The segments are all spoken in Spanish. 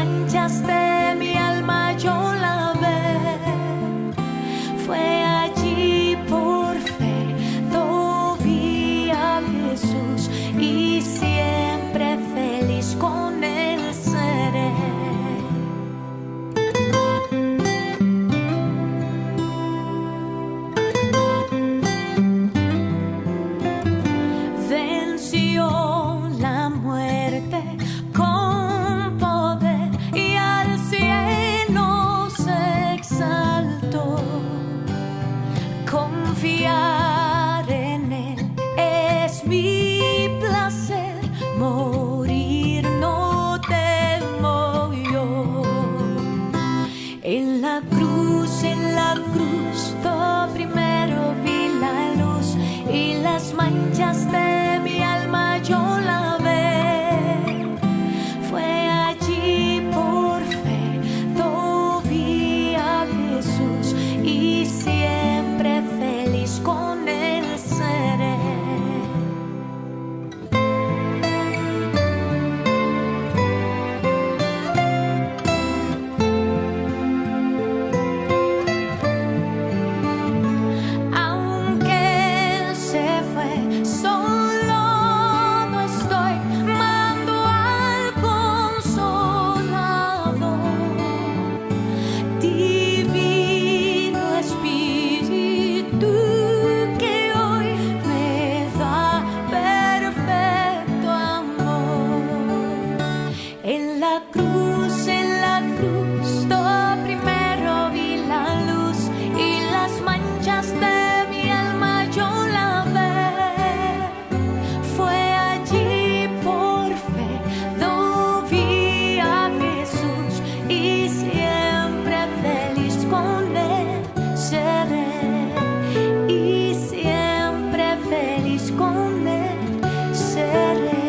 manchas de mi alma yo lavé. Fue allí por fe, vi a Jesús y siempre feliz con él seré. Venció la muerte con poder y al cielo se exaltó. Confiar en él es mi placer, morir no temo yo. En la cruz, yo primero vi la luz y las manchas de mi alma yo lavé. Fue allí por fe, vi a Jesús y siempre feliz con él seré. Aunque él se fue, solo no estoy, mando al Consolador. Divino Espíritu que hoy me da perfecto amor. En la cruz, yo primero vi la luz y las manchas de mi alma yo lavé. Fue allí por fe, vi a Jesús y siempre feliz con él seré. Y siempre feliz con él seré.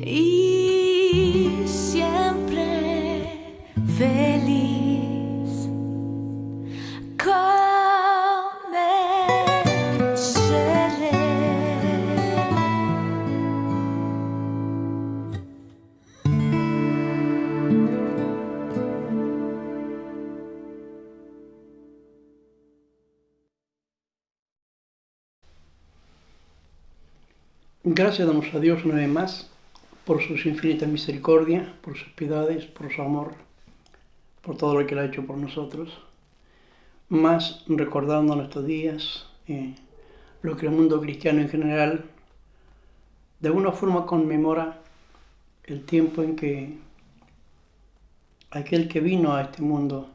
Y siempre feliz con él seré. Gracias damos a Dios una vez más por sus infinitas misericordias, por sus piedades, por su amor, por todo lo que Él ha hecho por nosotros. Más recordando en estos días lo que el mundo cristiano en general de alguna forma conmemora el tiempo en que aquel que vino a este mundo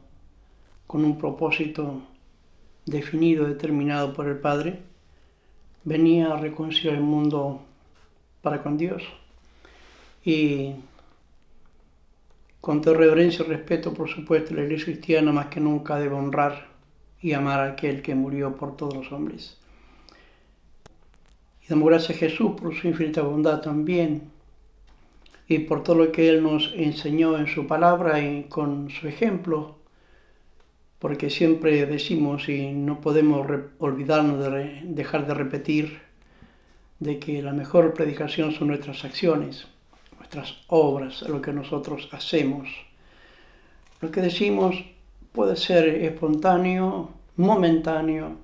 con un propósito definido, determinado por el Padre, venía a reconciliar el mundo para con Dios. Y con toda reverencia y respeto, por supuesto, la Iglesia cristiana más que nunca debe honrar y amar a aquel que murió por todos los hombres. Y damos gracias a Jesús por su infinita bondad también y por todo lo que Él nos enseñó en su palabra y con su ejemplo, porque siempre decimos y no podemos olvidarnos de dejar de repetir de que la mejor predicación son nuestras acciones, nuestras obras, lo que nosotros hacemos. Lo que decimos puede ser espontáneo, momentáneo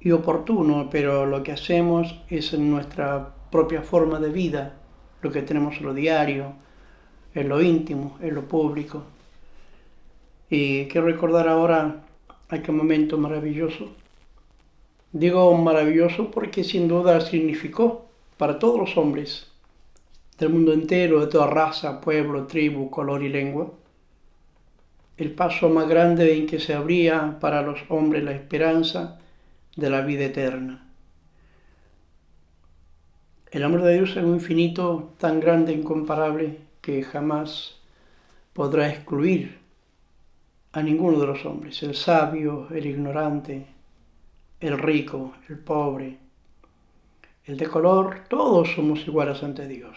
y oportuno, pero lo que hacemos es en nuestra propia forma de vida, lo que tenemos en lo diario, en lo íntimo, en lo público. Y quiero recordar ahora aquel momento maravilloso. Digo maravilloso porque sin duda significó para todos los hombres del mundo entero, de toda raza, pueblo, tribu, color y lengua, el paso más grande en que se abría para los hombres la esperanza de la vida eterna. El amor de Dios es un infinito tan grande e incomparable que jamás podrá excluir a ninguno de los hombres, el sabio, el ignorante, el rico, el pobre, el de color, todos somos iguales ante Dios.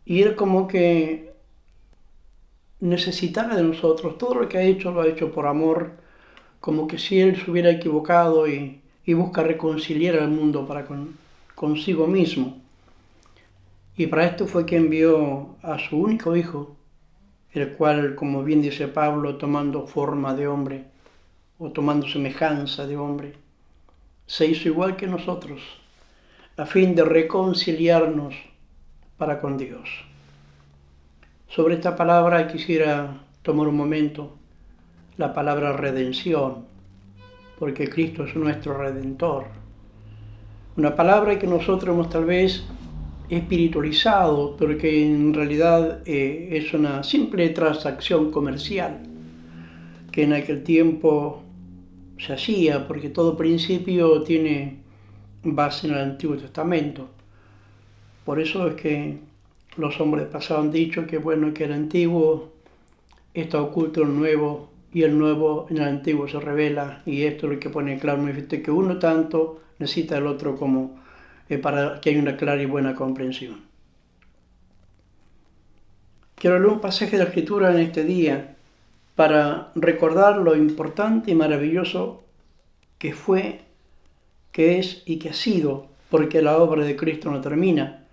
Y Él como que necesitara de nosotros, todo lo que ha hecho lo ha hecho por amor, como que si Él se hubiera equivocado y busca reconciliar al mundo para consigo mismo. Y para esto fue que envió a su único hijo, el cual, como bien dice Pablo, tomando forma de hombre o tomando semejanza de hombre, se hizo igual que nosotros, a fin de reconciliarnos para con Dios. Sobre esta palabra quisiera tomar un momento, la palabra redención, porque Cristo es nuestro Redentor. Una palabra que nosotros hemos tal vez espiritualizado, pero que en realidad es una simple transacción comercial, que en aquel tiempo se hacía, porque todo principio tiene base en el Antiguo Testamento. Por eso es que los hombres pasados han dicho que bueno, que el antiguo está oculto en el nuevo, y el nuevo en el antiguo se revela, y esto es lo que pone claro, que uno tanto necesita el otro como para que haya una clara y buena comprensión. Quiero leer un pasaje de la Escritura en este día para recordar lo importante y maravilloso que fue, que es y que ha sido, porque la obra de Cristo no termina.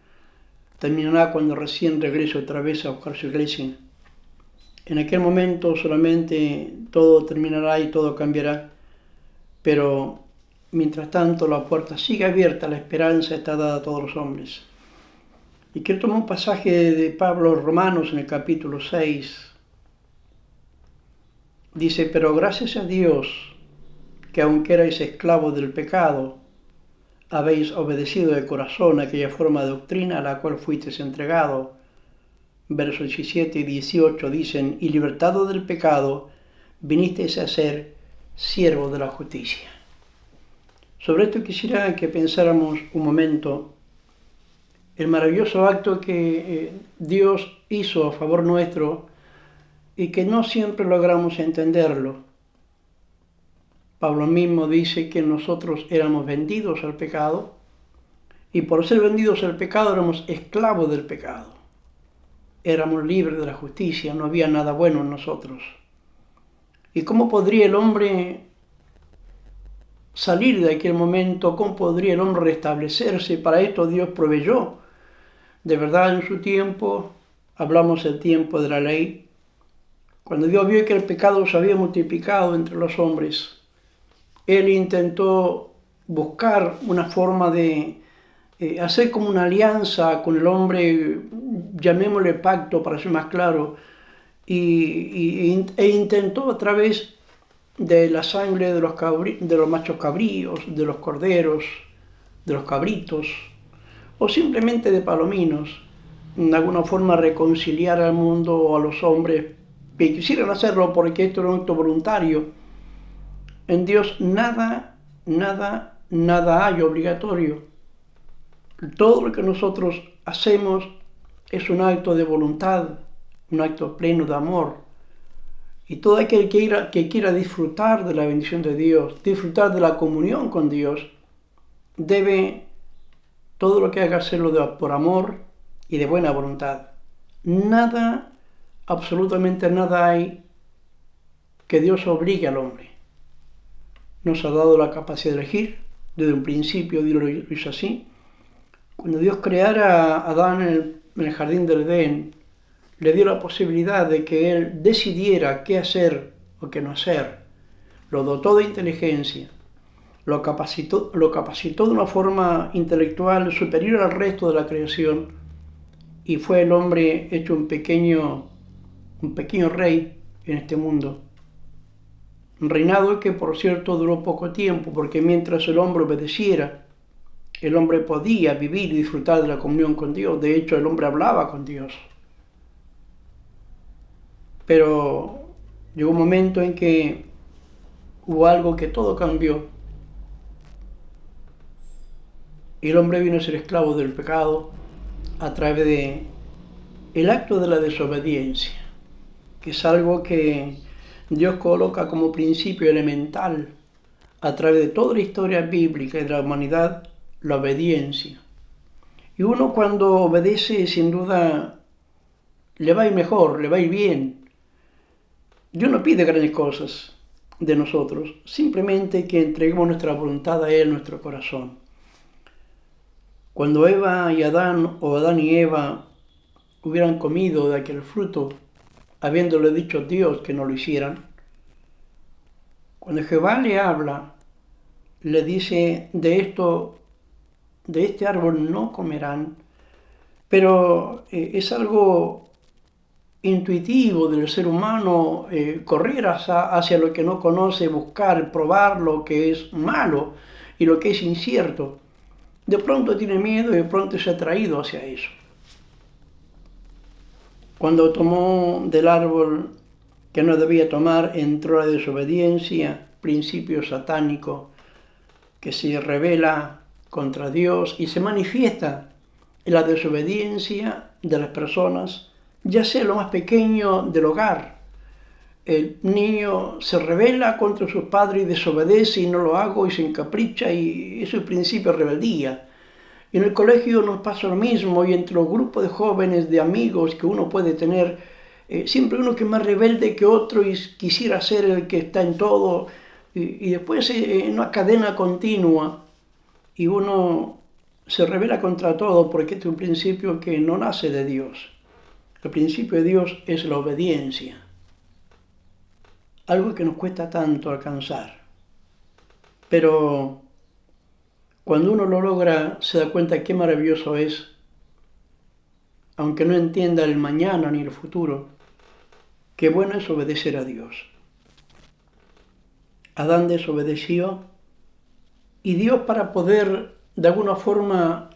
Terminará cuando recién regrese otra vez a buscar su iglesia. En aquel momento solamente todo terminará y todo cambiará, pero mientras tanto la puerta sigue abierta, la esperanza está dada a todos los hombres. Y quiero tomar un pasaje de Pablo Romanos en el capítulo 6. Dice, pero gracias a Dios que aunque erais esclavos del pecado, habéis obedecido de corazón aquella forma de doctrina a la cual fuisteis entregado. Versos 17 y 18 dicen, y libertados del pecado, vinisteis a ser siervos de la justicia. Sobre esto quisiera que pensáramos un momento el maravilloso acto que Dios hizo a favor nuestro y que no siempre logramos entenderlo. Pablo mismo dice que nosotros éramos vendidos al pecado y por ser vendidos al pecado éramos esclavos del pecado. Éramos libres de la justicia, no había nada bueno en nosotros. ¿Y cómo podría el hombre salir de aquel momento? ¿Cómo podría el hombre restablecerse? Para esto Dios proveyó. De verdad, en su tiempo, hablamos del tiempo de la ley, cuando Dios vio que el pecado se había multiplicado entre los hombres, Él intentó buscar una forma de hacer como una alianza con el hombre, llamémosle pacto para ser más claro, e intentó a través de la sangre de los machos cabríos, de los corderos, de los cabritos, o simplemente de palominos, de alguna forma reconciliar al mundo o a los hombres que quisieran hacerlo, porque esto era un acto voluntario. En Dios nada hay obligatorio. Todo lo que nosotros hacemos es un acto de voluntad, un acto pleno de amor. Y todo aquel que quiera disfrutar de la bendición de Dios, disfrutar de la comunión con Dios, debe todo lo que haga hacerlo por amor y de buena voluntad. Nada, absolutamente nada hay que Dios obligue al hombre. Nos ha dado la capacidad de elegir, desde un principio Dios lo hizo así. Cuando Dios creara a Adán en el jardín del Edén, le dio la posibilidad de que él decidiera qué hacer o qué no hacer. Lo dotó de inteligencia, lo capacitó de una forma intelectual superior al resto de la creación, y fue el hombre hecho un pequeño rey en este mundo. Un reinado que, por cierto, duró poco tiempo, porque mientras el hombre obedeciera, el hombre podía vivir y disfrutar de la comunión con Dios. De hecho, el hombre hablaba con Dios. Pero llegó un momento en que hubo algo que todo cambió. Y el hombre vino a ser esclavo del pecado a través de el acto de la desobediencia, que es algo que Dios coloca como principio elemental a través de toda la historia bíblica y de la humanidad, la obediencia. Y uno cuando obedece, sin duda, le va a ir mejor, le va a ir bien. Dios no pide grandes cosas de nosotros, simplemente que entreguemos nuestra voluntad a Él, nuestro corazón. Cuando Eva y Adán, o Adán y Eva, hubieran comido de aquel fruto, habiéndole dicho Dios que no lo hicieran, cuando Jehová le habla, le dice, de este árbol no comerán, pero es algo intuitivo del ser humano correr hacia lo que no conoce, buscar, probar lo que es malo y lo que es incierto. De pronto tiene miedo y de pronto es atraído hacia eso. Cuando tomó del árbol que no debía tomar, entró la desobediencia, principio satánico que se revela contra Dios y se manifiesta en la desobediencia de las personas, ya sea lo más pequeño del hogar. El niño se rebela contra sus padres y desobedece y no lo hago y se encapricha y eso es principio de rebeldía. Y en el colegio nos pasa lo mismo y entre los grupos de jóvenes, de amigos que uno puede tener, siempre uno que es más rebelde que otro y quisiera ser el que está en todo y después en una cadena continua y uno se rebela contra todo porque este es un principio que no nace de Dios. El principio de Dios es la obediencia, algo que nos cuesta tanto alcanzar. Pero cuando uno lo logra, se da cuenta qué maravilloso es, aunque no entienda el mañana ni el futuro, qué bueno es obedecer a Dios. Adán desobedeció y Dios, para poder de alguna forma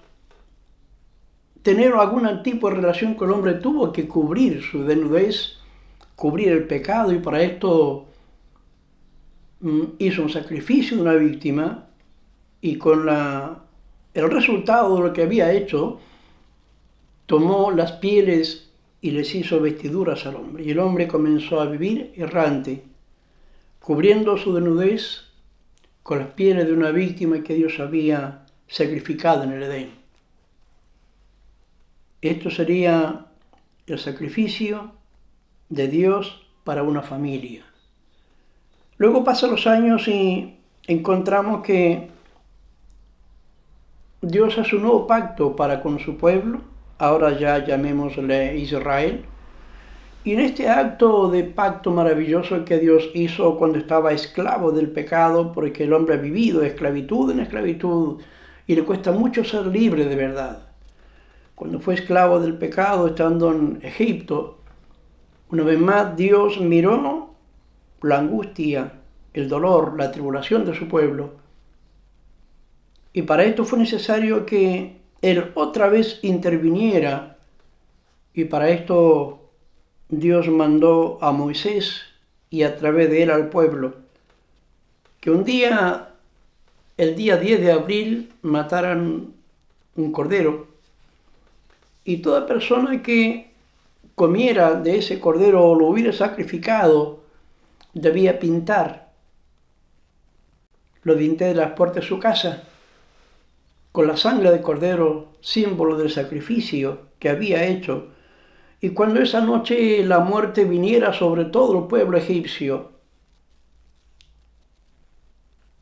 tener algún tipo de relación con el hombre, tuvo que cubrir su desnudez, cubrir el pecado, y para esto hizo un sacrificio de una víctima, y con el resultado de lo que había hecho, tomó las pieles y les hizo vestiduras al hombre. Y el hombre comenzó a vivir errante, cubriendo su desnudez con las pieles de una víctima que Dios había sacrificado en el Edén. Esto sería el sacrificio de Dios para una familia. Luego pasan los años y encontramos que Dios hace un nuevo pacto para con su pueblo, ahora ya llamémosle Israel, y en este acto de pacto maravilloso que Dios hizo cuando estaba esclavo del pecado, porque el hombre ha vivido de esclavitud en esclavitud y le cuesta mucho ser libre de verdad. Cuando fue esclavo del pecado estando en Egipto, una vez más Dios miró la angustia, el dolor, la tribulación de su pueblo, y para esto fue necesario que Él otra vez interviniera, y para esto Dios mandó a Moisés y a través de él al pueblo que un día, el día 10 de abril, mataran un cordero, y toda persona que comiera de ese cordero o lo hubiera sacrificado debía pintar los dinteles de las puertas de su casa con la sangre del cordero, símbolo del sacrificio que había hecho. Y cuando esa noche la muerte viniera sobre todo el pueblo egipcio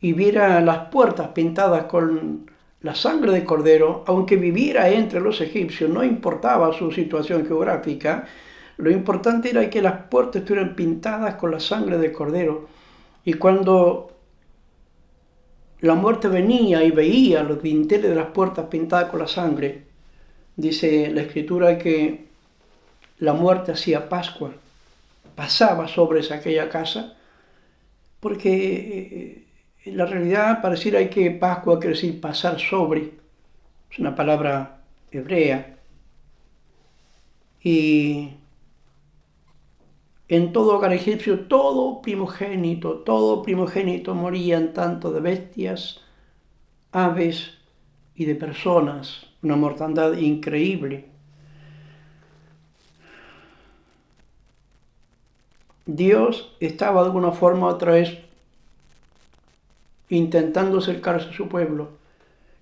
y viera las puertas pintadas con la sangre del cordero, aunque viviera entre los egipcios, no importaba su situación geográfica, lo importante era que las puertas estuvieran pintadas con la sangre del cordero. Y cuando la muerte venía y veía los dinteles de las puertas pintadas con la sangre, dice la Escritura que la muerte hacía Pascua, pasaba sobre aquella casa, porque en la realidad pareciera que Pascua quiere decir pasar sobre, es una palabra hebrea, y en todo hogar egipcio todo primogénito morían, tanto de bestias, aves y de personas, una mortandad increíble. Dios estaba de alguna forma otra vez intentando acercarse a su pueblo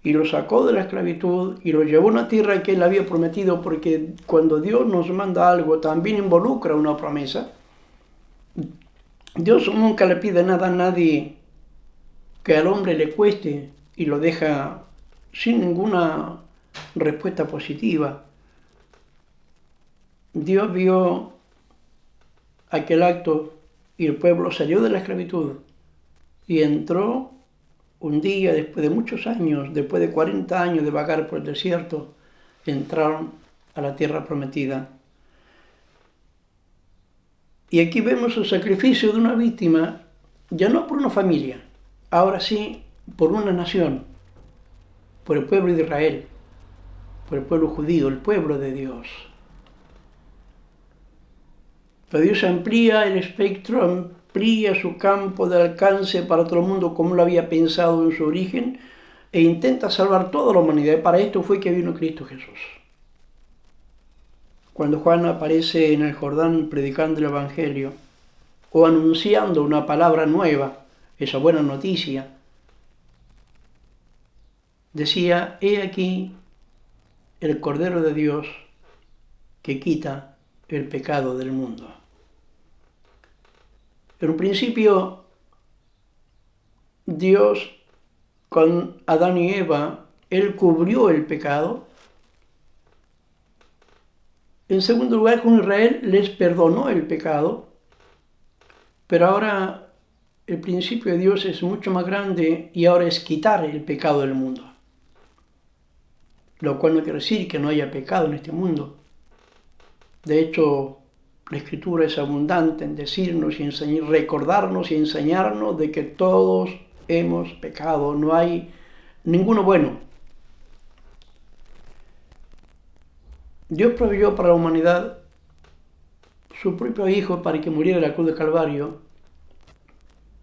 y lo sacó de la esclavitud y lo llevó a una tierra que él había prometido, porque cuando Dios nos manda algo también involucra una promesa. Dios nunca le pide nada a nadie que al hombre le cueste y lo deja sin ninguna respuesta positiva. Dios vio aquel acto y el pueblo salió de la esclavitud y entró un día, después de muchos años, después de 40 años de vagar por el desierto, entraron a la tierra prometida. Y aquí vemos el sacrificio de una víctima, ya no por una familia, ahora sí por una nación, por el pueblo de Israel, por el pueblo judío, el pueblo de Dios. Pero Dios amplía el espectro, amplía su campo de alcance para todo el mundo como lo había pensado en su origen e intenta salvar toda la humanidad. Y para esto fue que vino Cristo Jesús. Cuando Juan aparece en el Jordán predicando el Evangelio o anunciando una palabra nueva, esa buena noticia, decía: he aquí el Cordero de Dios que quita el pecado del mundo. En un principio, Dios con Adán y Eva, Él cubrió el pecado. En segundo lugar, con Israel les perdonó el pecado. Pero ahora el principio de Dios es mucho más grande y ahora es quitar el pecado del mundo. Lo cual no quiere decir que no haya pecado en este mundo. De hecho, la Escritura es abundante en decirnos y recordarnos y enseñarnos de que todos hemos pecado, no hay ninguno bueno. Dios proveyó para la humanidad su propio Hijo para que muriera en la cruz de Calvario,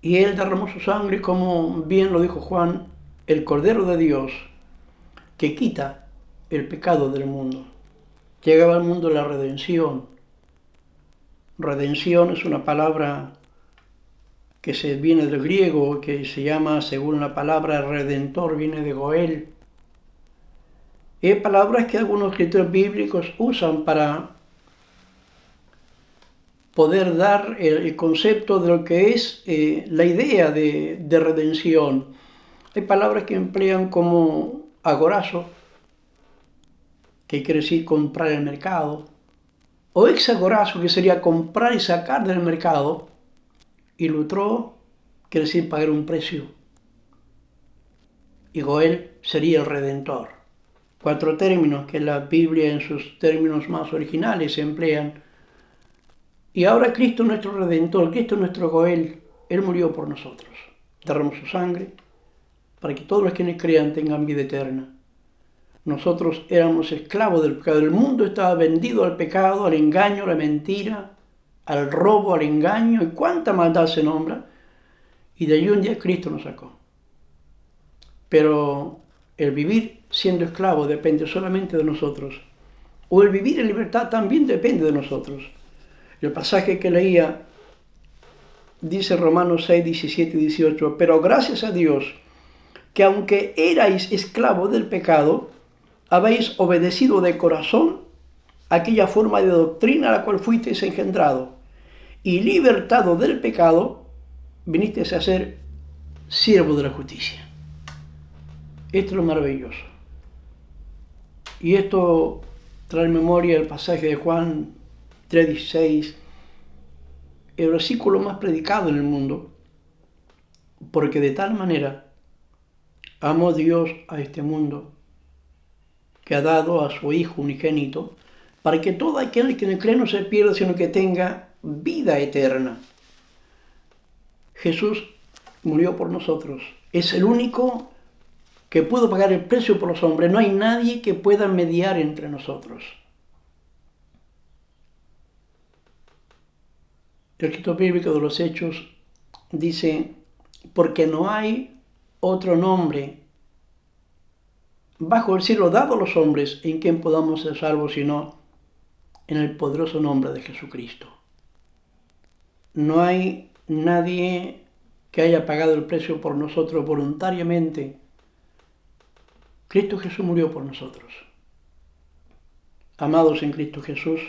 y Él derramó su sangre, como bien lo dijo Juan, el Cordero de Dios, que quita el pecado del mundo. Llegaba al mundo la redención. Redención es una palabra que viene del griego, que se llama, según la palabra redentor, viene de Goel. Es palabras que algunos escritores bíblicos usan para poder dar el concepto de lo que es la idea de redención. Hay palabras que emplean como agorazo, que quiere decir comprar el mercado, o exagorazo, que sería comprar y sacar del mercado, y lutró, quiere decir pagar un precio, y Goel sería el redentor. 4 términos que la Biblia en sus términos más originales se emplean. Y ahora Cristo es nuestro redentor, Cristo es nuestro Goel. Él murió por nosotros, derramó su sangre para que todos los que en él crean tengan vida eterna. Nosotros éramos esclavos del pecado. El mundo estaba vendido al pecado, al engaño, a la mentira, al robo, al engaño, y cuánta maldad se nombra. Y de allí un día Cristo nos sacó. Pero el vivir siendo esclavo depende solamente de nosotros. O el vivir en libertad también depende de nosotros. El pasaje que leía dice Romanos 6, 17 y 18, pero gracias a Dios que aunque erais esclavos del pecado, habéis obedecido de corazón aquella forma de doctrina a la cual fuisteis engendrado, y libertado del pecado, vinisteis a ser siervos de la justicia. Esto es lo maravilloso. Y esto trae en memoria el pasaje de Juan 3:16, el versículo más predicado en el mundo, porque de tal manera amó Dios a este mundo, que ha dado a su Hijo unigénito, para que todo aquel que en él cree no se pierda, sino que tenga vida eterna. Jesús murió por nosotros. Es el único que pudo pagar el precio por los hombres. No hay nadie que pueda mediar entre nosotros. El escritor bíblico de los Hechos dice, porque no hay otro nombre bajo el cielo dado a los hombres en quien podamos ser salvos, sino en el poderoso nombre de Jesucristo. No hay nadie que haya pagado el precio por nosotros voluntariamente. Cristo Jesús murió por nosotros. Amados en Cristo Jesús,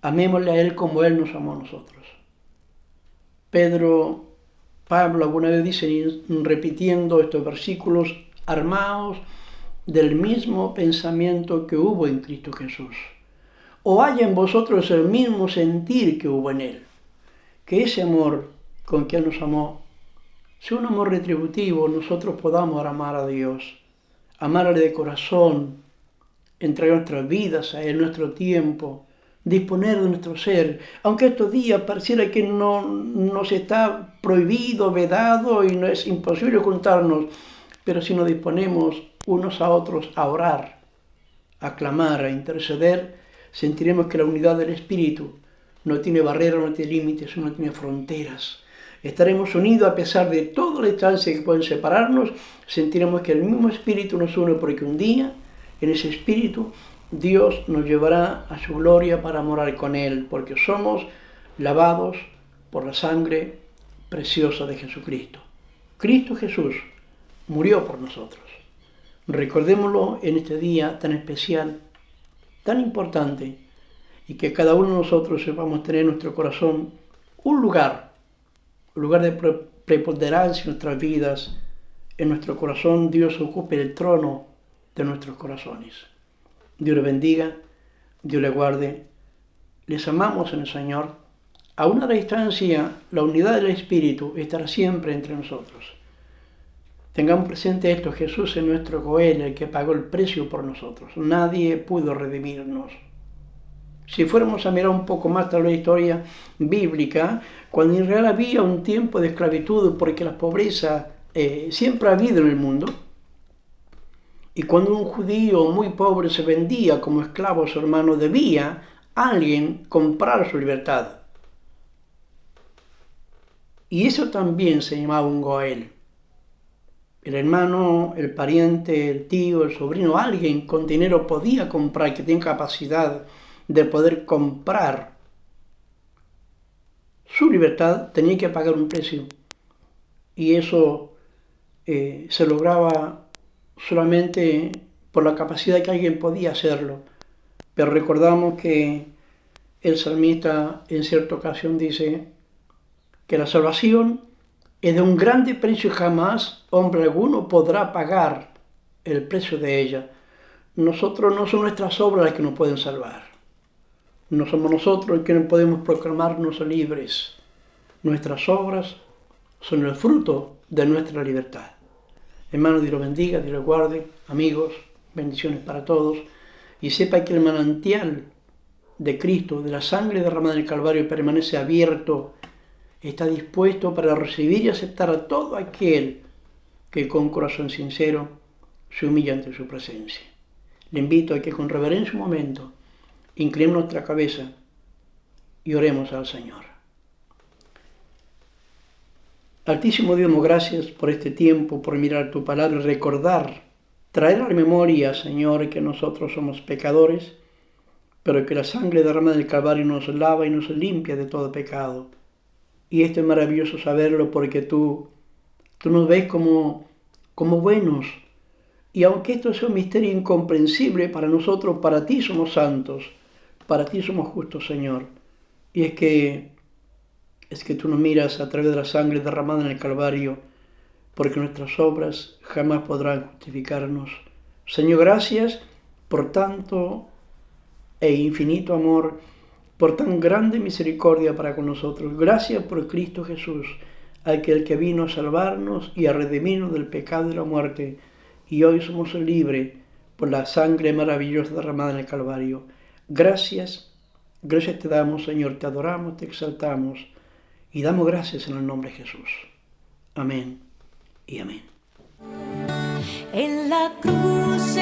amémosle a Él como Él nos amó a nosotros. Pablo alguna vez dice, repitiendo estos versículos, armaos del mismo pensamiento que hubo en Cristo Jesús, o haya en vosotros el mismo sentir que hubo en Él. Que ese amor con que Él nos amó sea un amor retributivo, nosotros podamos amar a Dios, amarle de corazón, entregar nuestras vidas a Él, nuestro tiempo, disponer de nuestro ser, aunque estos días pareciera que no nos está prohibido, vedado y no es imposible juntarnos, pero si nos disponemos unos a otros a orar, a clamar, a interceder, sentiremos que la unidad del Espíritu no tiene barreras, no tiene límites, no tiene fronteras. Estaremos unidos a pesar de toda la distancia que pueden separarnos, sentiremos que el mismo Espíritu nos une porque un día, en ese Espíritu, Dios nos llevará a su gloria para morar con Él, porque somos lavados por la sangre preciosa de Jesucristo. Cristo Jesús murió por nosotros. Recordémoslo en este día tan especial, tan importante, y que cada uno de nosotros sepamos tener en nuestro corazón un lugar de preponderancia en nuestras vidas. En nuestro corazón Dios ocupe el trono de nuestros corazones. Dios les bendiga, Dios les guarde. Les amamos en el Señor. A una distancia, la unidad del Espíritu estará siempre entre nosotros. Tengamos presente esto: Jesús es nuestro Goel, el que pagó el precio por nosotros. Nadie pudo redimirnos. Si fuéramos a mirar un poco más tal vez la historia bíblica, cuando en realidad había un tiempo de esclavitud, porque la pobreza siempre ha habido en el mundo, y cuando un judío muy pobre se vendía como esclavo a su hermano, debía alguien comprar su libertad. Y eso también se llamaba un Goel. El hermano, el pariente, el tío, el sobrino, alguien con dinero podía comprar, que tiene capacidad de poder comprar su libertad, tenía que pagar un precio. Y eso se lograba solamente por la capacidad que alguien podía hacerlo. Pero recordamos que el salmista en cierta ocasión dice que la salvación es de un grande precio y jamás hombre alguno podrá pagar el precio de ella. Nosotros no son nuestras obras las que nos pueden salvar. No somos nosotros los que no podemos proclamarnos libres. Nuestras obras son el fruto de nuestra libertad. Hermano, Dios los bendiga, Dios los guarde. Amigos, bendiciones para todos. Y sepa que el manantial de Cristo, de la sangre derramada en el Calvario, permanece abierto. Está dispuesto para recibir y aceptar a todo aquel que con corazón sincero se humilla ante su presencia. Le invito a que con reverencia un momento inclinemos nuestra cabeza y oremos al Señor. Altísimo Dios, damos gracias por este tiempo, por mirar tu palabra y recordar, traer a la memoria, Señor, que nosotros somos pecadores, pero que la sangre derramada del Calvario nos lava y nos limpia de todo pecado. Y esto es maravilloso saberlo porque tú nos ves como buenos. Y aunque esto sea un misterio incomprensible para nosotros, para ti somos santos, para ti somos justos, Señor. Y es que tú nos miras a través de la sangre derramada en el Calvario, porque nuestras obras jamás podrán justificarnos. Señor, gracias por tanto e infinito amor, por tan grande misericordia para con nosotros. Gracias por Cristo Jesús, aquel que vino a salvarnos y a redimirnos del pecado y la muerte. Y hoy somos libres por la sangre maravillosa derramada en el Calvario. Gracias te damos, Señor, te adoramos, te exaltamos y damos gracias en el nombre de Jesús. Amén y amén. En la cruz,